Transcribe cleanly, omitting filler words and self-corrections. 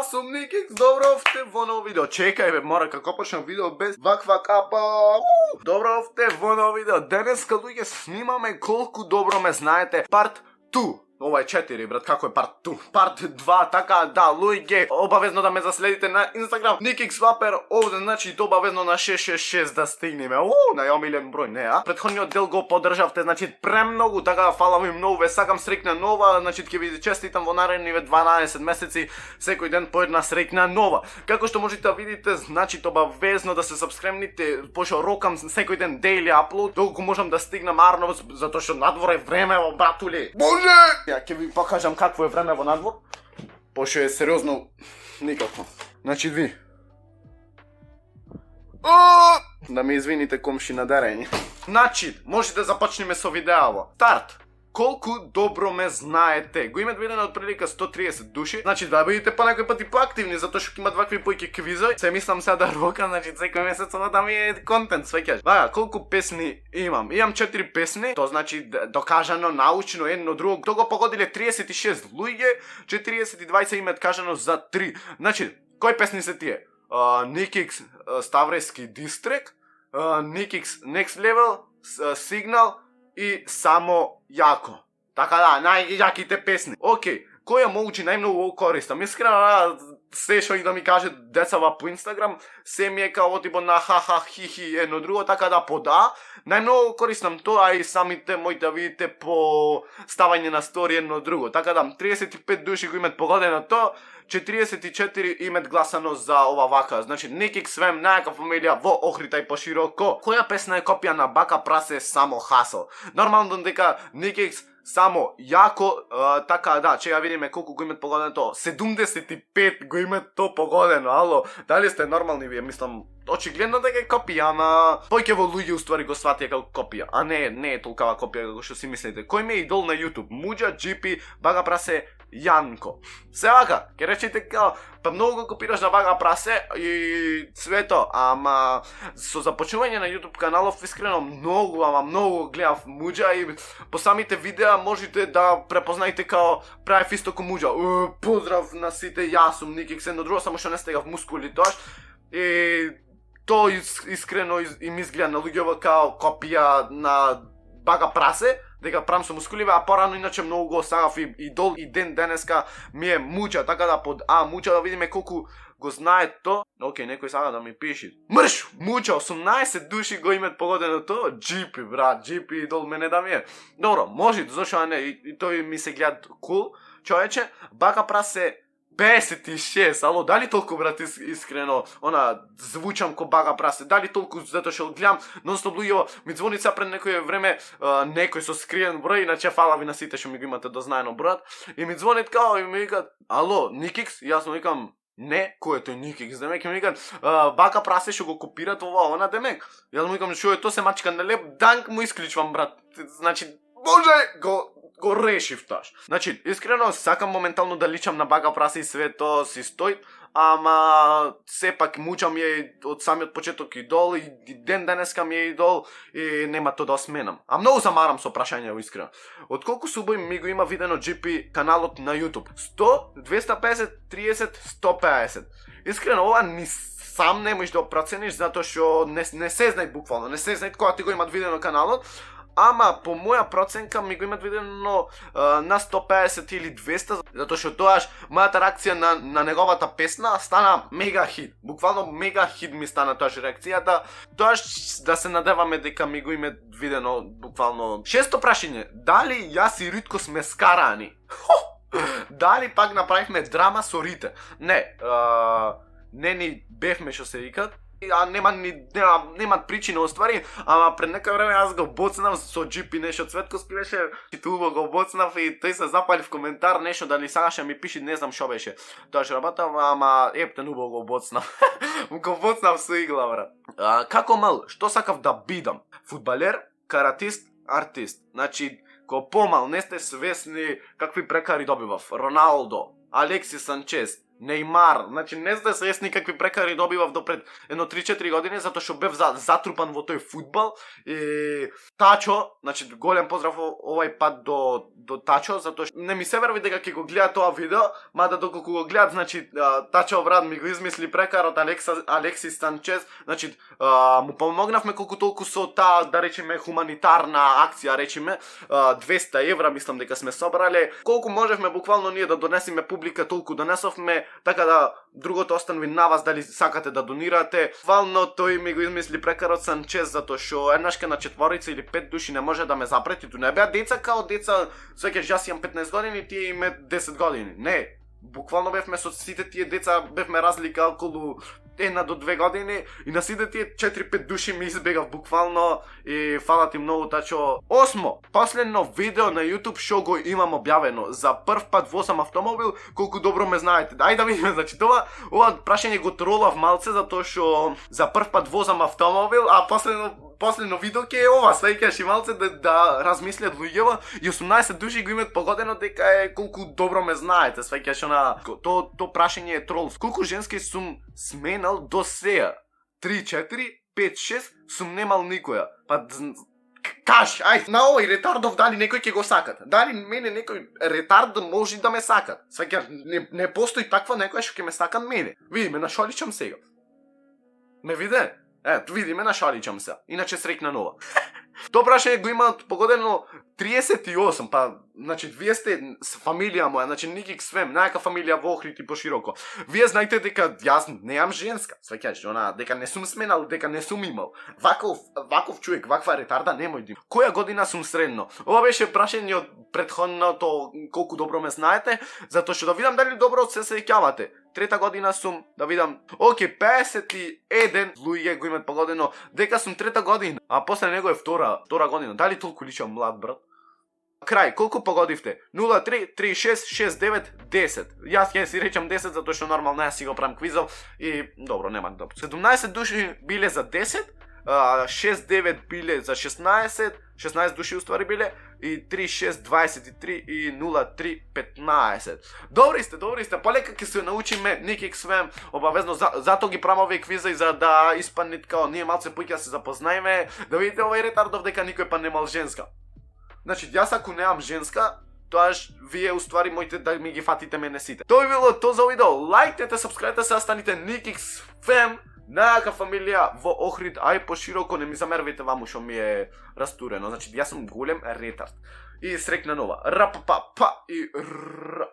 Јас сум Никикс, добро овте во ново видео. Чекај бе, мора како почнем видео без ваква капа. Добро овте во ново видео. Денеска луѓе снимаме колку добро ме знаете парт 2. Ова е 4, брат, како е парт 2? Парт 2, така, да, луѓе, обавезно да ме заследите на Инстаграм, Никикс Вапер, овде, значи, обавезно на 666 да стигнеме. Најомилен број, не, а? Претходниот дел го поддржавте, значи, премногу, така, фала ви многу, ве сакам среќна нова, значи, ќе ви честитам во наредниве 12 месеци, секој ден по една среќна нова. Како што можете да видите, значи, обавезно да се сабскремните, пошто рокам секој ден daily upload, доколку можам да стигнам арно, затоа што надвор е време, братуле. Може! Ја ќе ви покажам какво е време во надвор. Пошто е сериозно никако. Значи ви. Да ме извините комши на дарење. Значи, може да започнеме со видео. Старт. Колку добро ме знаете. Го имат видено од прилика 130 души. Значи да бидете по некој пати поактивни, затоа што имат вакви појки квизови. Се мислам сега да рокам, значи секој месец да ми е контент, свеќаш. Колку песни имам? Имам 4 песни, тоа значи докажано, научно, едно друго. Тоа го погодиле 36 луѓе, 42 се имат кажано за 3. Значи, кои песни се тие? Никикс Ставрески Дистрик, Никикс Next Level, Сигнал и Само јако. Така да, најјаките песни. Океј, која моучи најмногу го користам? Искрено, се што и да ми каже децава по Инстаграм, се ми е као типо на ха-ха, хи-хи, едно друго, така да пода. Најмногу го користам тоа, и самите мои да видите по ставање на стори едно друго. Така да, 35 души го имат погодено тоа, 44 имат гласано за ова вака. Значи, Никикс свем најака фамилија во Охрита и пошироко. Која песна е копија на Бака Прасе Само Хасл? Нормално дека Никикс Само јако, така да, че ја видиме колку го имат погодено тоа. 75 го имат тоа погодено, ало. Дали сте нормални вие? Мислам, очигледно дека е копија, ама повеќе во луѓе уствари го сватија како копија, а не е толкава копија како што си мислите. Кој ми е идол на YouTube? Муџа, GP, Бага Прасе, Јанко. Се вака, ке речете као, па многу го копираш на Бага Прасе и свето, ама со започнување на YouTube каналов искрено многу гледав Муџа и по самите видеа можете да препознаете као правев исто ко Муџа. Поздрав на сите, јас сум Никикс, едно друго, само што не стегав мускули тоаш. И тоа искрено им изгледа на луѓево као копија на Бага Прасе, дека правам со мускуливе, а порано иначе многу го сагав и идол и ден денеска ми е Муџа, така да под Муџа да видиме колку го знае тоа. Океј, некој сага да ми пише. Мрш! Муџа, 18 души го имат погодено тоа. GP, брат, GP идол мене да ми е. Добро, може, зашо не, и тој ми се гледа кул, човече. Бага Прасе 56, ало, дали толку, брат, искрено, звучам ко Бага Прасе, дали толку, затоа што гледам, нон-стоп луѓе, ми звони сега пред некој време, некој со скриен број, иначе фала ви на сите што ми го имате дознаено бројот, и ми звонит као, и ми викат, ало, Никикс, јас му викам, не, кој е тој Никикс, демек, и ми викат, Бага Прасе што го копират ова, демек, јас му викам, што е тоа, се мачка на леп, данк му исклучвам, брат, значи, може, го решив таш. Значи, искрено, сакам моментално да личам на Бага Прасе и све тоа си стои, ама сепак Муџа ми е од самиот почеток идол и ден денеска ми е идол и нема тоа да сменам. А многу замарам со прашањето, искрено. Од колку субои ми го има видено GP каналот на YouTube? 100, 250, 30, 150. Искрено, ова ни сам не можеш да процениш, затоа што не се знај буквално, не се знај кога ти го имат видено каналот. Ама по моја проценка ми го имат видено на 150 или 200, затоа што тоаш мојата реакција на неговата песна стана мега хит. Буквално мега хит ми стана тоаш реакцијата. Тоаш да се надеваме дека ми го имат видено буквално. Шесто прашање, дали јас и Ритко сме скарани? Дали пак направивме драма со Рите? Не, не ни бевме што се викат. Немат причина оствари, ама пред некој време јас го боцнав со GP нешто, Цветко спивеше и тубо го боцнав и тој се запали в коментар нешто дали сакаше ми пише, не знам што беше. Тоа што работав, ама ептен убаво го боцнав. Го боцнав со игла, брат. Како мал, што сакав да бидам? Фудбалер, каратист, артист. Значи, ко помал не сте свесни какви прекари добивав. Роналдо, Алекси Санчес, Неймар, значи не за да се јас никакви прекари добивав допред едно 3-4 години затоа што бев затрупан во тој фудбал и Тачо, значи голем поздрав овај пат до Тачо затоа што не ми се верови дека ќе го гледа тоа видео, мада доколку го гледат, значи Тачо брат ми го измисли прекарот Алексис Санчез, значи му помогнавме колку толку со таа да речеме хуманитарна акција, речеме 200 евра мислам дека сме собрале, колку можевме буквално ние да донесеме публика толку донесовме, така да другото останува на вас дали сакате да донирате. Вално тој ми го измисли прекарот Санчез затоа што еднашка на 4 или 5 души не може да ме запрети, ту не беа деца као деца, свеќаш јас имам 15 години, тие име 10 години. Не, буквално бевме со сите тие деца, бевме разлика околу 1 до 2 години и на сите тие 4-5 души ми избегав буквално и фала ти многу Тачо. Осмо, последно видео на YouTube шо го имам објавено за прв пат возам автомобил, колку добро ме знаете. Ајде да видиме, значи ова прашање го тролав малце затоа што за прв пат возам автомобил, а последно видео ќе е ова, свеќаш и малце да размислят луѓево и 18 души го имат погодено дека е колку добро ме знаете, свеќаш она то прашање е трол. Колку женски сум сменал до сеја? 3, 4, 5, 6 сум немал никоја. Па каш, ај, на овој ретардов дали некој ќе го сакат? Дали мене некој ретард може да ме сакат? Свеќаш, не постои таква некоја што ќе ме сакат мене. Види ме нашаличам сега. Ме виде? Види ме нашаличам се. Иначе среќна нова. Тоа прашање го имаат погодено 38, па, значи, вие сте фамилија моја, значи, Никик Свем, најака фамилија во Охрид и пошироко. Вие знаете дека јас неам женска, свеќаш, дека не сум сменал, дека не сум имал. Ваков човек, ваква ретарда немој да има. Која година сум средно? Ова беше прашање од претходното колку добро ме знаете, затоа што да видам дали добро се сеќавате. Трета година сум, да видам, 51 луѓе го имат погодено дека сум трета година, а после него е втора година. Дали толку личам млад, брат? Крај, колку погодивте? 0, 3, 3, 6, 6, 9, 10. Јас ќе си речам 10 затоа што нормално јас си го правам квизов и добро, нема добро. 17 души биле за 10, 6-9 биле за 16, 16 души уствари биле и 3-6 23 и 0-3 15. Добри сте, полека ќе се научиме Никик Свем, обавезно затоа ги правам овие квиза за да испаднет као ние малце поќе се запознаеме, да видите овој ретардов дека никој па немал женска. Значи, јас ако немам женска, тоаш вие уствари моите да ми ги фатите мене сите. Тоа било тоа за видео. Лајкнете, сабскрајбте се, станите Никик Свем, најака фамилија во Охрид, ај пошироко, не ми замервајте ваму што ми е растурено. Значи, јас сум голем ретард. И среќна нова. Рапапа, па и р.